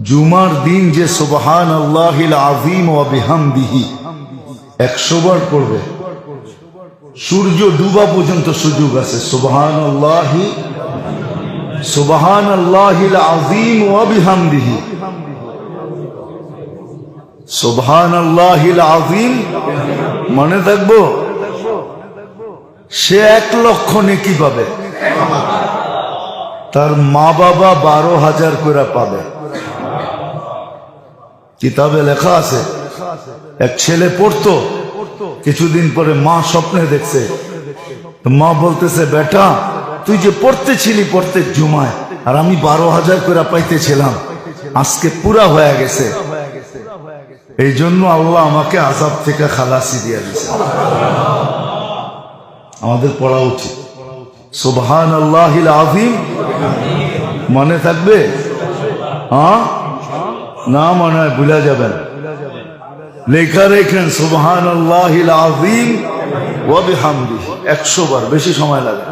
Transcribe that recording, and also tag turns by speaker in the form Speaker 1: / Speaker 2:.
Speaker 1: জুমার দিন যে সুবহানাল্লাহিল আযীম ওয়া বিহামদিহি 100 বার পড়বে, সূর্য ডুবা পর্যন্ত সুযোগ আছে। সুবহানাল্লাহিল আযীম ওয়া বিহামদিহি, সুবহানাল্লাহিল আযীম মনে থাকবো, সে 1 লক্ষ নেকি পাবে, তার মা বাবা 12,000 করে পাবে। কিতাবে লেখা আছে, এক ছেলে পড়তো, কিছুদিন পরে মা স্বপ্নে দেখছে, মা বলতেছে, বেটা তুই যে পড়তেছিলি প্রত্যেক জুমায়, আর আমি 12,000 করে পাইতেছিলাম, আজকে পুরা হয়ে গেছে, এই জন্য আল্লাহ আমাকে আযাব থেকে খালাসি দিয়ে দিয়েছে। আমাদের পড়া উচিত সুবহানাল্লাহিল আযীম। মনে থাকবে? হ্যাঁ না মনে হয় ভুলে যাবেন, লেখা রেখেন সুবহানাল্লাহিল আযীম ওয়া বিহামদিহি 100 বার, বেশি সময় লাগে।